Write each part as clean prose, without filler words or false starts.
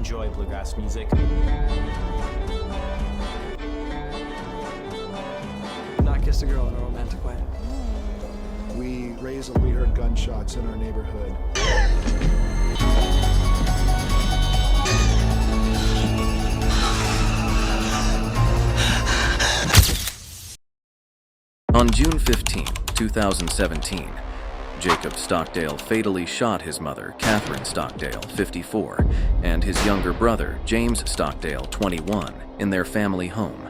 enjoy bluegrass music. Not kissed a girl in a romantic way. We heard gunshots in our neighborhood. On June 15, 2017, Jacob Stockdale fatally shot his mother, Catherine Stockdale, 54, and his younger brother, James Stockdale, 21, in their family home.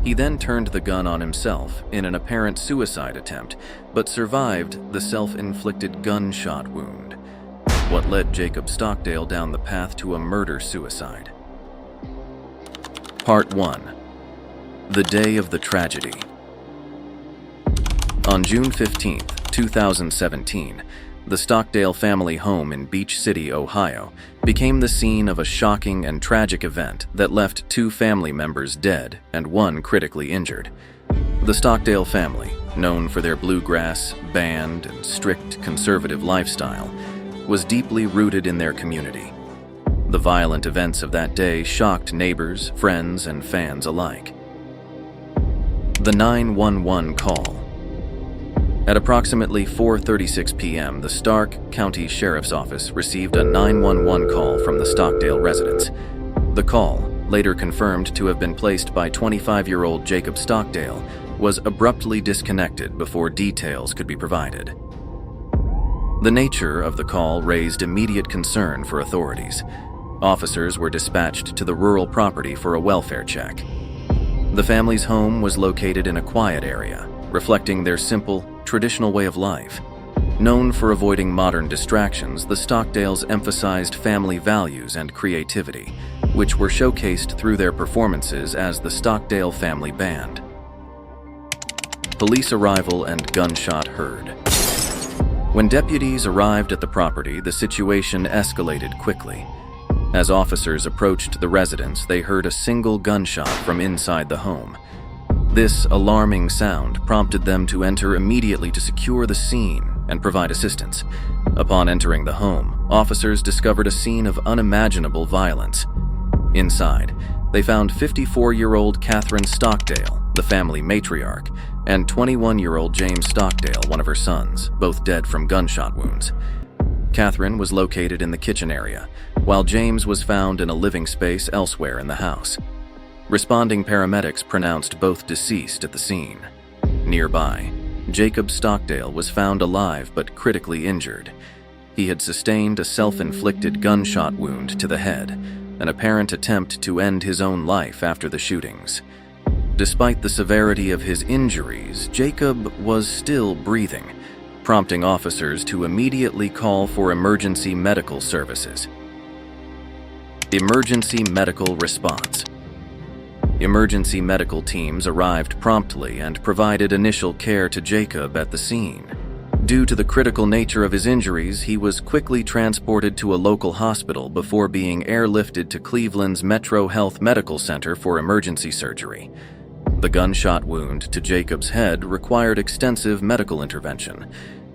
He then turned the gun on himself in an apparent suicide attempt, but survived the self-inflicted gunshot wound, what led Jacob Stockdale down the path to a murder-suicide. Part 1. The Day of the Tragedy. On June 15, 2017, the Stockdale family home in Beach City, Ohio, became the scene of a shocking and tragic event that left 2 family members dead and 1 critically injured. The Stockdale family, known for their bluegrass, band, and strict conservative lifestyle, was deeply rooted in their community. The violent events of that day shocked neighbors, friends, and fans alike. The 911 call. At approximately 4:36 p.m., the Stark County Sheriff's Office received a 911 call from the Stockdale residence. The call, later confirmed to have been placed by 25-year-old Jacob Stockdale, was abruptly disconnected before details could be provided. The nature of the call raised immediate concern for authorities. Officers were dispatched to the rural property for a welfare check. The family's home was located in a quiet area, reflecting their simple, traditional way of life. Known for avoiding modern distractions, the Stockdales emphasized family values and creativity, which were showcased through their performances as the Stockdale Family Band. Police arrival and gunshot heard. When deputies arrived at the property, the situation escalated quickly. As officers approached the residence, they heard a single gunshot from inside the home. This alarming sound prompted them to enter immediately to secure the scene and provide assistance. Upon entering the home, officers discovered a scene of unimaginable violence. Inside, they found 54-year-old Catherine Stockdale, the family matriarch, and 21-year-old James Stockdale, one of her sons, both dead from gunshot wounds. Catherine was located in the kitchen area, while James was found in a living space elsewhere in the house. Responding paramedics pronounced both deceased at the scene. Nearby, Jacob Stockdale was found alive but critically injured. He had sustained a self-inflicted gunshot wound to the head, an apparent attempt to end his own life after the shootings. Despite the severity of his injuries, Jacob was still breathing, prompting officers to immediately call for emergency medical services. Emergency medical response. Emergency medical teams arrived promptly and provided initial care to Jacob at the scene. Due to the critical nature of his injuries, he was quickly transported to a local hospital before being airlifted to Cleveland's Metro Health Medical Center for emergency surgery. The gunshot wound to Jacob's head required extensive medical intervention,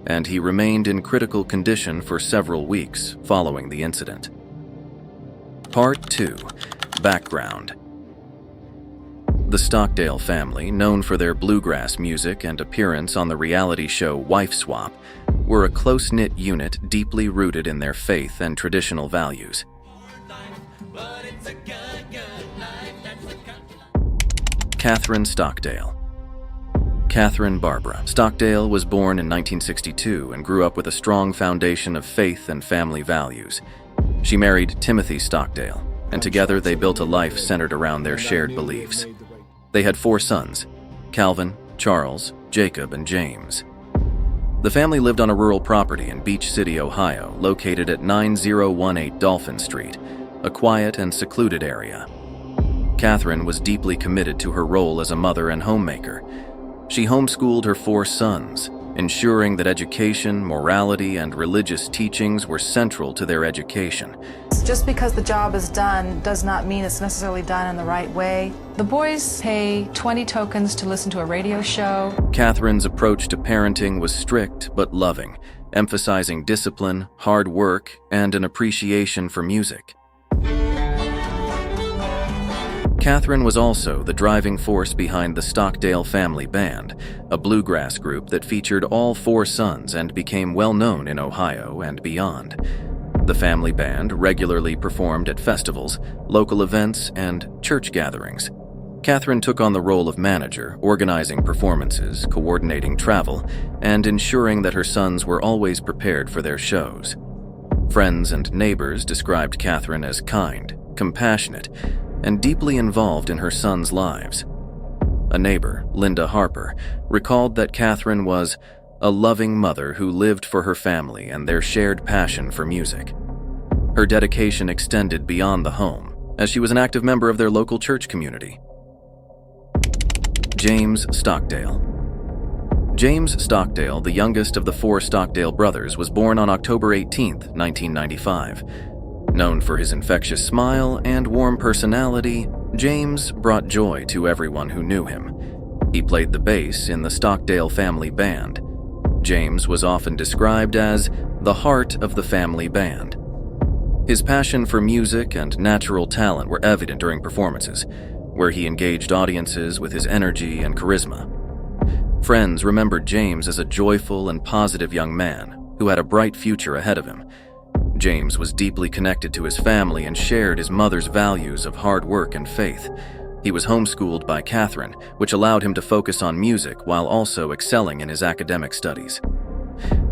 and he remained in critical condition for several weeks following the incident. Part 2. Background. The Stockdale family, known for their bluegrass music and appearance on the reality show Wife Swap, were a close-knit unit deeply rooted in their faith and traditional values. Catherine Stockdale. Catherine Barbara Stockdale was born in 1962 and grew up with a strong foundation of faith and family values. She married Timothy Stockdale, and together they built a life centered around their shared beliefs. They had 4 sons: Calvin, Charles, Jacob, and James. The family lived on a rural property in Beach City, Ohio, located at 9018 Dolphin Street, a quiet and secluded area. Catherine was deeply committed to her role as a mother and homemaker. She homeschooled her 4 sons, ensuring that education, morality, and religious teachings were central to their education. Just because the job is done does not mean it's necessarily done in the right way. The boys pay 20 tokens to listen to a radio show. Catherine's approach to parenting was strict but loving, emphasizing discipline, hard work, and an appreciation for music. Catherine was also the driving force behind the Stockdale Family Band, a bluegrass group that featured all 4 sons and became well known in Ohio and beyond. The family band regularly performed at festivals, local events, and church gatherings. Catherine took on the role of manager, organizing performances, coordinating travel, and ensuring that her sons were always prepared for their shows. Friends and neighbors described Catherine as kind, compassionate, and deeply involved in her sons' lives. A neighbor, Linda Harper, recalled that Catherine was a loving mother who lived for her family and their shared passion for music. Her dedication extended beyond the home, as she was an active member of their local church community. James Stockdale. James Stockdale, the youngest of the 4 Stockdale brothers, was born on October 18, 1995. Known for his infectious smile and warm personality, James brought joy to everyone who knew him. He played the bass in the Stockdale Family Band. James was often described as the heart of the family band. His passion for music and natural talent were evident during performances, where he engaged audiences with his energy and charisma. Friends remembered James as a joyful and positive young man who had a bright future ahead of him. James was deeply connected to his family and shared his mother's values of hard work and faith. He was homeschooled by Catherine, which allowed him to focus on music while also excelling in his academic studies.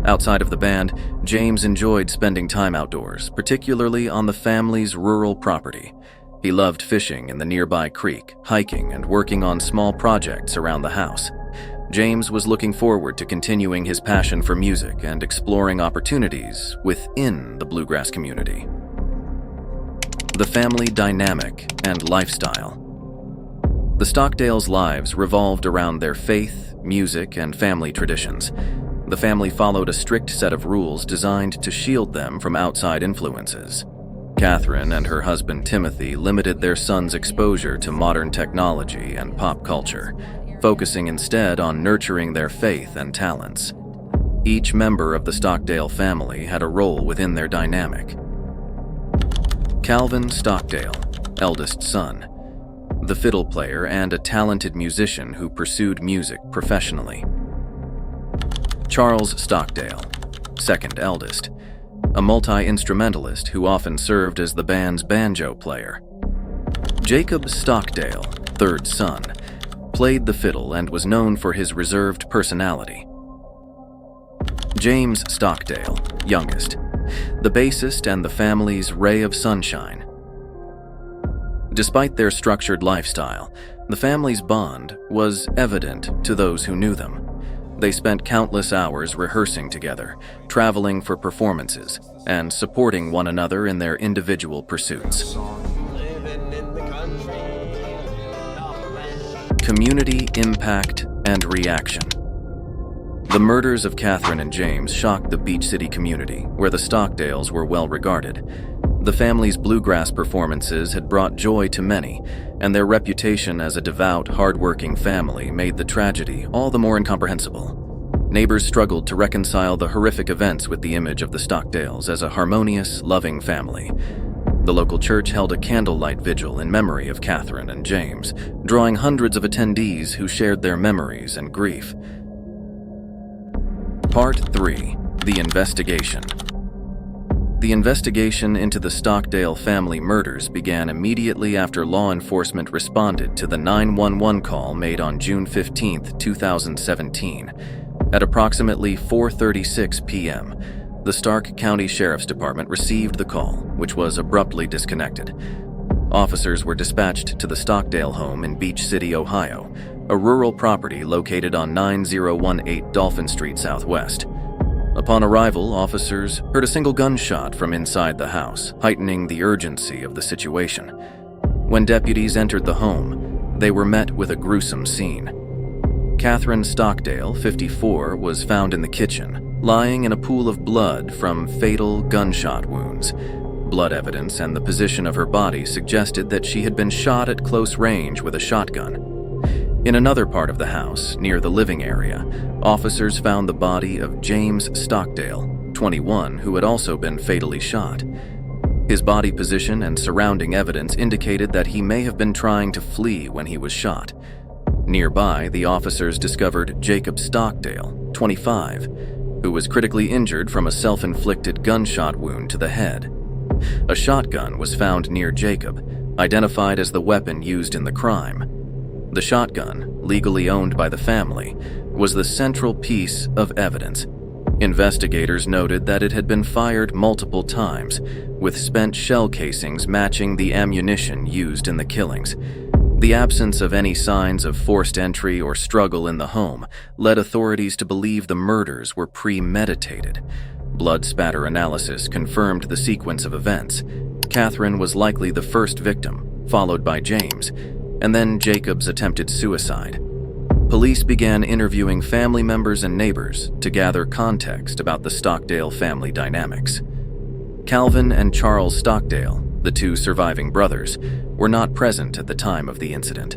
Outside of the band, James enjoyed spending time outdoors, particularly on the family's rural property. He loved fishing in the nearby creek, hiking, and working on small projects around the house. James was looking forward to continuing his passion for music and exploring opportunities within the bluegrass community. The family dynamic and lifestyle. The Stockdales' lives revolved around their faith, music, and family traditions. The family followed a strict set of rules designed to shield them from outside influences. Catherine and her husband Timothy limited their sons' exposure to modern technology and pop culture, focusing instead on nurturing their faith and talents. Each member of the Stockdale family had a role within their dynamic. Calvin Stockdale, eldest son, the fiddle player and a talented musician who pursued music professionally. Charles Stockdale, second eldest, a multi-instrumentalist who often served as the band's banjo player. Jacob Stockdale, third son, played the fiddle and was known for his reserved personality. James Stockdale, youngest, the bassist and the family's ray of sunshine. Despite their structured lifestyle, the family's bond was evident to those who knew them. They spent countless hours rehearsing together, traveling for performances, and supporting one another in their individual pursuits. Community impact and reaction. The murders of Catherine and James shocked the Beach City community, where the Stockdales were well regarded. The family's bluegrass performances had brought joy to many, and their reputation as a devout, hard-working family made the tragedy all the more incomprehensible. Neighbors struggled to reconcile the horrific events with the image of the Stockdales as a harmonious, loving family. The local church held a candlelight vigil in memory of Catherine and James, drawing hundreds of attendees who shared their memories and grief. Part 3. The Investigation. The investigation into the Stockdale family murders began immediately after law enforcement responded to the 911 call made on June 15, 2017. At approximately 4:36 p.m., the Stark County Sheriff's Department received the call, which was abruptly disconnected. Officers were dispatched to the Stockdale home in Beach City, Ohio, a rural property located on 9018 Dolphin Street Southwest. Upon arrival, officers heard a single gunshot from inside the house, heightening the urgency of the situation. When deputies entered the home, they were met with a gruesome scene. Catherine Stockdale, 54, was found in the kitchen, lying in a pool of blood from fatal gunshot wounds. Blood evidence and the position of her body suggested that she had been shot at close range with a shotgun. In another part of the house, near the living area, officers found the body of James Stockdale, 21, who had also been fatally shot. His body position and surrounding evidence indicated that he may have been trying to flee when he was shot. Nearby, the officers discovered Jacob Stockdale, 25, who was critically injured from a self-inflicted gunshot wound to the head. A shotgun was found near Jacob, identified as the weapon used in the crime. The shotgun, legally owned by the family, was the central piece of evidence. Investigators noted that it had been fired multiple times, with spent shell casings matching the ammunition used in the killings. The absence of any signs of forced entry or struggle in the home led authorities to believe the murders were premeditated. Blood spatter analysis confirmed the sequence of events. Catherine was likely the first victim, followed by James, and then Jacob's attempted suicide. Police began interviewing family members and neighbors to gather context about the Stockdale family dynamics. Calvin and Charles Stockdale, the two surviving brothers, were not present at the time of the incident.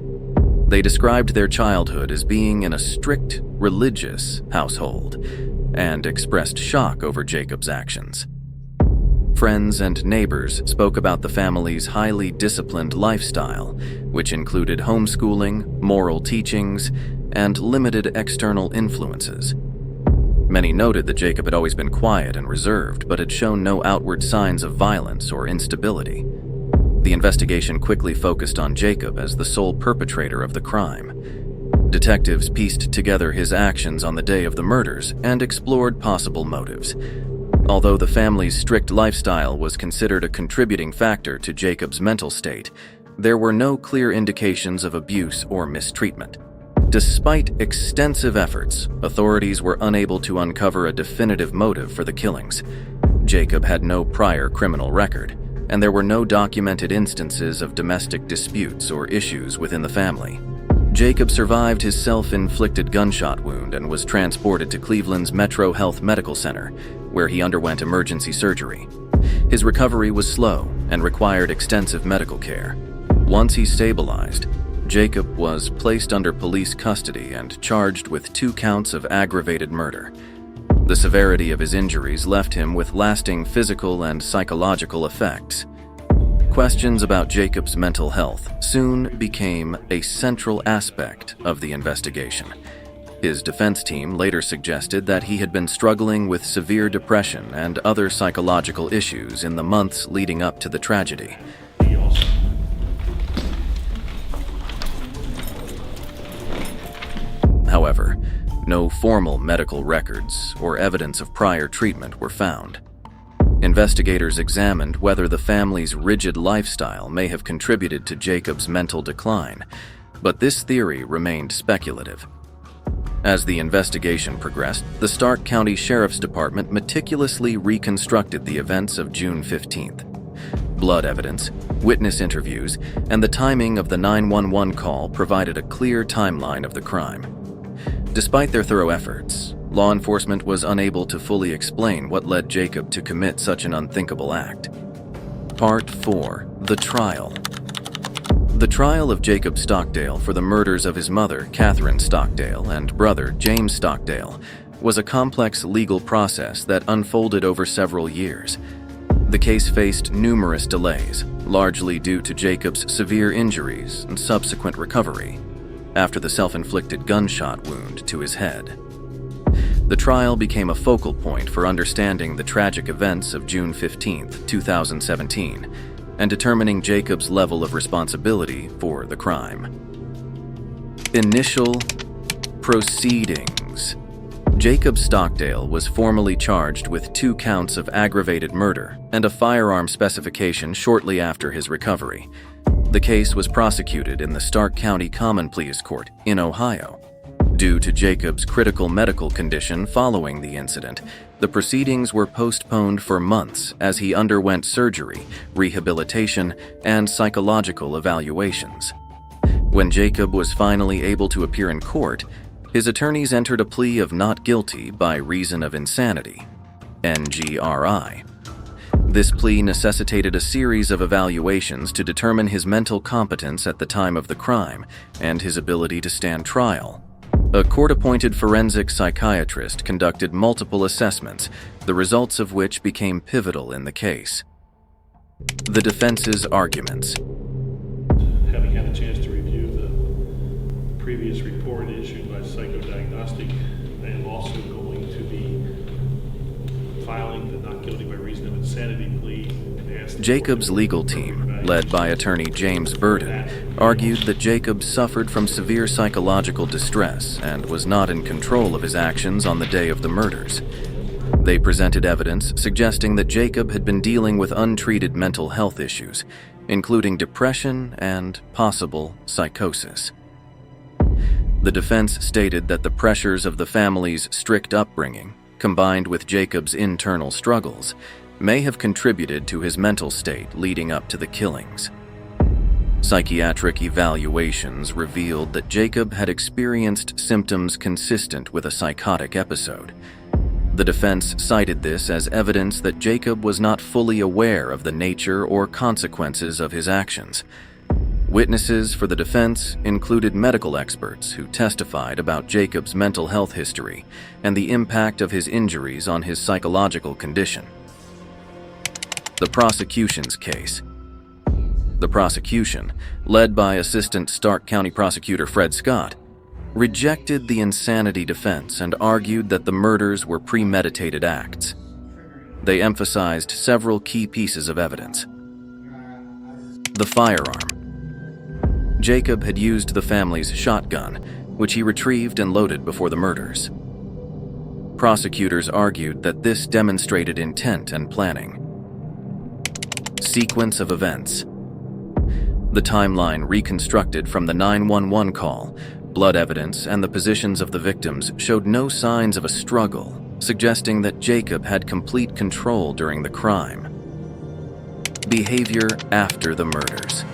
They described their childhood as being in a strict, religious household and expressed shock over Jacob's actions. Friends and neighbors spoke about the family's highly disciplined lifestyle, which included homeschooling, moral teachings, and limited external influences. Many noted that Jacob had always been quiet and reserved, but had shown no outward signs of violence or instability. The investigation quickly focused on Jacob as the sole perpetrator of the crime. Detectives pieced together his actions on the day of the murders and explored possible motives. Although the family's strict lifestyle was considered a contributing factor to Jacob's mental state, there were no clear indications of abuse or mistreatment. Despite extensive efforts, authorities were unable to uncover a definitive motive for the killings. Jacob had no prior criminal record, and there were no documented instances of domestic disputes or issues within the family. Jacob survived his self-inflicted gunshot wound and was transported to Cleveland's Metro Health Medical Center, where he underwent emergency surgery. His recovery was slow and required extensive medical care. Once he stabilized, Jacob was placed under police custody and charged with 2 counts of aggravated murder. The severity of his injuries left him with lasting physical and psychological effects. Questions about Jacob's mental health soon became a central aspect of the investigation. His defense team later suggested that he had been struggling with severe depression and other psychological issues in the months leading up to the tragedy. However, no formal medical records or evidence of prior treatment were found. Investigators examined whether the family's rigid lifestyle may have contributed to Jacob's mental decline, but this theory remained speculative. As the investigation progressed, the Stark County Sheriff's Department meticulously reconstructed the events of June 15th. Blood evidence, witness interviews, and the timing of the 911 call provided a clear timeline of the crime. Despite their thorough efforts, law enforcement was unable to fully explain what led Jacob to commit such an unthinkable act. Part 4. The Trial. The trial of Jacob Stockdale for the murders of his mother, Catherine Stockdale, and brother, James Stockdale, was a complex legal process that unfolded over several years. The case faced numerous delays, largely due to Jacob's severe injuries and subsequent recovery after the self-inflicted gunshot wound to his head. The trial became a focal point for understanding the tragic events of June 15, 2017, and determining Jacob's level of responsibility for the crime. Initial proceedings. Jacob Stockdale was formally charged with 2 counts of aggravated murder and a firearm specification shortly after his recovery. The case was prosecuted in the Stark County Common Pleas Court in Ohio. Due to Jacob's critical medical condition following the incident, the proceedings were postponed for months as he underwent surgery, rehabilitation, and psychological evaluations. When Jacob was finally able to appear in court, his attorneys entered a plea of not guilty by reason of insanity, NGRI. This plea necessitated a series of evaluations to determine his mental competence at the time of the crime and his ability to stand trial. A court-appointed forensic psychiatrist conducted multiple assessments, the results of which became pivotal in the case. The defense's arguments. Having had a chance to review the previous report issued by Psychodiagnostic, I am also going to be filing the not guilty by reason of insanity plea. And ask the Jacob's court to legal further team, evaluate led by attorney James Burden, argued that Jacob suffered from severe psychological distress and was not in control of his actions on the day of the murders. They presented evidence suggesting that Jacob had been dealing with untreated mental health issues, including depression and possible psychosis. The defense stated that the pressures of the family's strict upbringing, combined with Jacob's internal struggles, may have contributed to his mental state leading up to the killings. Psychiatric evaluations revealed that Jacob had experienced symptoms consistent with a psychotic episode. The defense cited this as evidence that Jacob was not fully aware of the nature or consequences of his actions. Witnesses for the defense included medical experts who testified about Jacob's mental health history and the impact of his injuries on his psychological condition. The prosecution's case. The prosecution, led by Assistant Stark County Prosecutor Fred Scott, rejected the insanity defense and argued that the murders were premeditated acts. They emphasized several key pieces of evidence. The firearm. Jacob had used the family's shotgun, which he retrieved and loaded before the murders. Prosecutors argued that this demonstrated intent and planning. Sequence of events. The timeline reconstructed from the 911 call, blood evidence, and the positions of the victims showed no signs of a struggle, suggesting that Jacob had complete control during the crime. Behavior after the murders.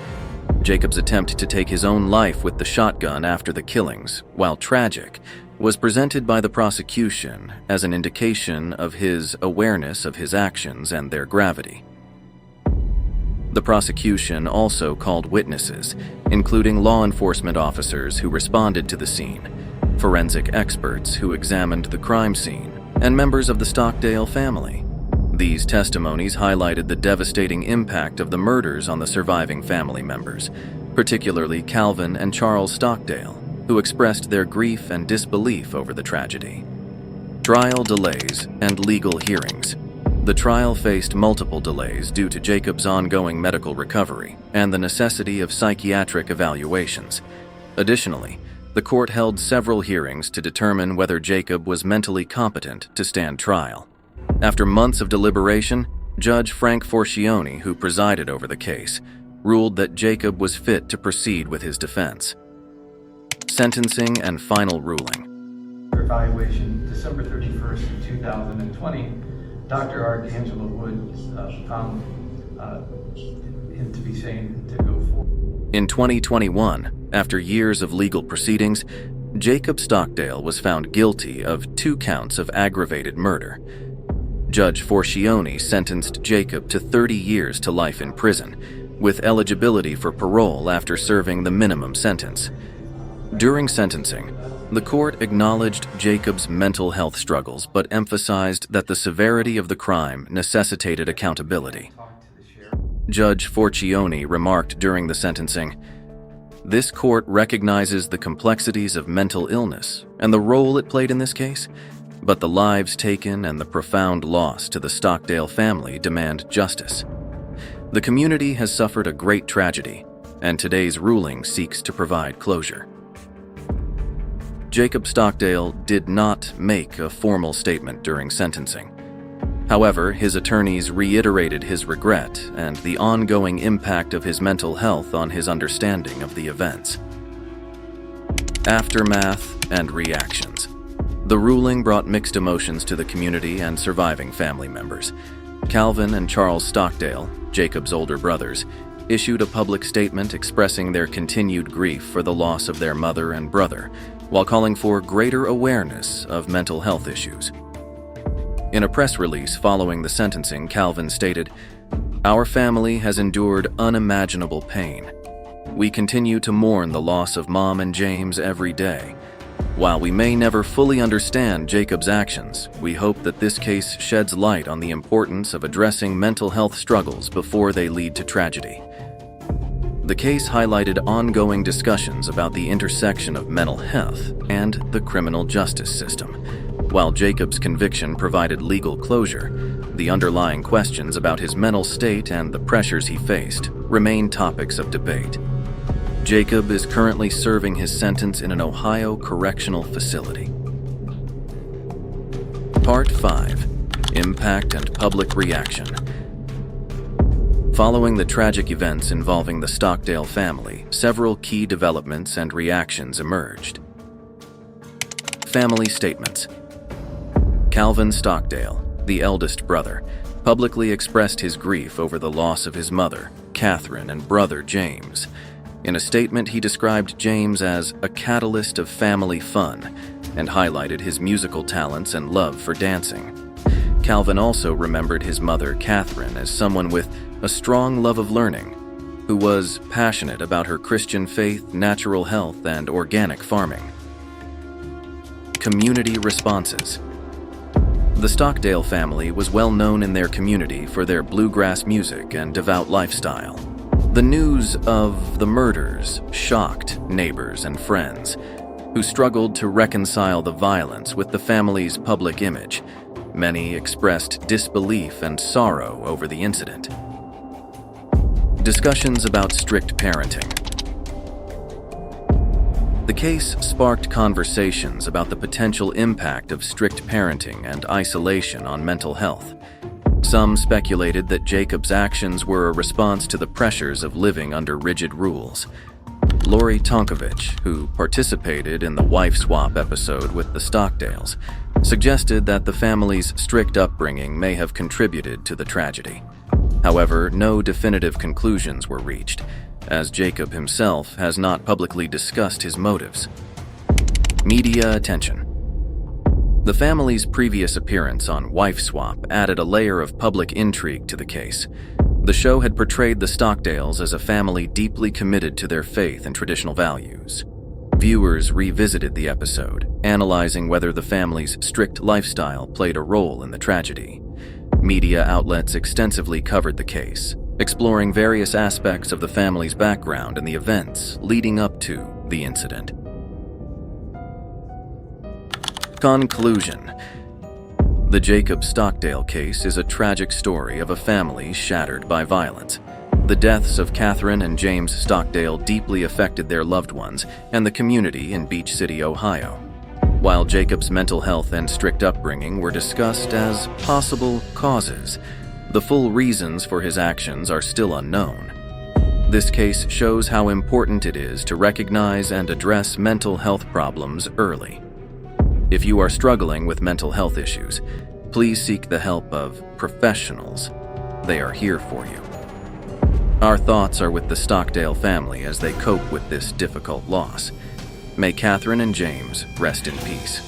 Jacob's attempt to take his own life with the shotgun after the killings, while tragic, was presented by the prosecution as an indication of his awareness of his actions and their gravity. The prosecution also called witnesses, including law enforcement officers who responded to the scene, forensic experts who examined the crime scene, and members of the Stockdale family. These testimonies highlighted the devastating impact of the murders on the surviving family members, particularly Calvin and Charles Stockdale, who expressed their grief and disbelief over the tragedy. Trial delays and legal hearings. The trial faced multiple delays due to Jacob's ongoing medical recovery and the necessity of psychiatric evaluations. Additionally, the court held several hearings to determine whether Jacob was mentally competent to stand trial. After months of deliberation, Judge Frank Forcione, who presided over the case, ruled that Jacob was fit to proceed with his defense. Sentencing and final ruling. For evaluation, December 31st, 2020, Dr. R. D'Angelo Wood found him to be sane to go forward. In 2021, after years of legal proceedings, Jacob Stockdale was found guilty of 2 counts of aggravated murder. Judge Forcione sentenced Jacob to 30 years to life in prison, with eligibility for parole after serving the minimum sentence. During sentencing, the court acknowledged Jacob's mental health struggles but emphasized that the severity of the crime necessitated accountability. Judge Forcione remarked during the sentencing, "This court recognizes the complexities of mental illness and the role it played in this case, but the lives taken and the profound loss to the Stockdale family demand justice. The community has suffered a great tragedy, and today's ruling seeks to provide closure." Jacob Stockdale did not make a formal statement during sentencing. However, his attorneys reiterated his regret and the ongoing impact of his mental health on his understanding of the events. Aftermath and reactions. The ruling brought mixed emotions to the community and surviving family members. Calvin and Charles Stockdale, Jacob's older brothers, issued a public statement expressing their continued grief for the loss of their mother and brother, while calling for greater awareness of mental health issues. In a press release following the sentencing, Calvin stated, "Our family has endured unimaginable pain. We continue to mourn the loss of Mom and James every day. While we may never fully understand Jacob's actions, we hope that this case sheds light on the importance of addressing mental health struggles before they lead to tragedy. The case highlighted ongoing discussions about the intersection of mental health and the criminal justice system. While Jacob's conviction provided legal closure, the underlying questions about his mental state and the pressures he faced remain topics of debate. Jacob is currently serving his sentence in an Ohio correctional facility. Part 5. Impact and Public Reaction. Following the tragic events involving the Stockdale family, several key developments and reactions emerged. Family statements. Calvin Stockdale, the eldest brother, publicly expressed his grief over the loss of his mother, Catherine, and brother, James. In a statement, he described James as a catalyst of family fun and highlighted his musical talents and love for dancing. Calvin also remembered his mother, Catherine, as someone with a strong love of learning, who was passionate about her Christian faith, natural health, and organic farming. Community responses. The Stockdale family was well known in their community for their bluegrass music and devout lifestyle. The news of the murders shocked neighbors and friends, who struggled to reconcile the violence with the family's public image. Many expressed disbelief and sorrow over the incident. Discussions about strict parenting. The case sparked conversations about the potential impact of strict parenting and isolation on mental health. Some speculated that Jacob's actions were a response to the pressures of living under rigid rules. Lori Tonkovich, who participated in the wife swap episode with the Stockdales, suggested that the family's strict upbringing may have contributed to the tragedy. However, no definitive conclusions were reached, as Jacob himself has not publicly discussed his motives. Media attention. The family's previous appearance on Wife Swap added a layer of public intrigue to the case. The show had portrayed the Stockdales as a family deeply committed to their faith and traditional values. Viewers revisited the episode, analyzing whether the family's strict lifestyle played a role in the tragedy. Media outlets extensively covered the case, exploring various aspects of the family's background and the events leading up to the incident. Conclusion. The Jacob Stockdale case is a tragic story of a family shattered by violence. The deaths of Catherine and James Stockdale deeply affected their loved ones and the community in Beach City, Ohio. While Jacob's mental health and strict upbringing were discussed as possible causes, the full reasons for his actions are still unknown. This case shows how important it is to recognize and address mental health problems early. If you are struggling with mental health issues, please seek the help of professionals. They are here for you. Our thoughts are with the Stockdale family as they cope with this difficult loss. May Catherine and James rest in peace.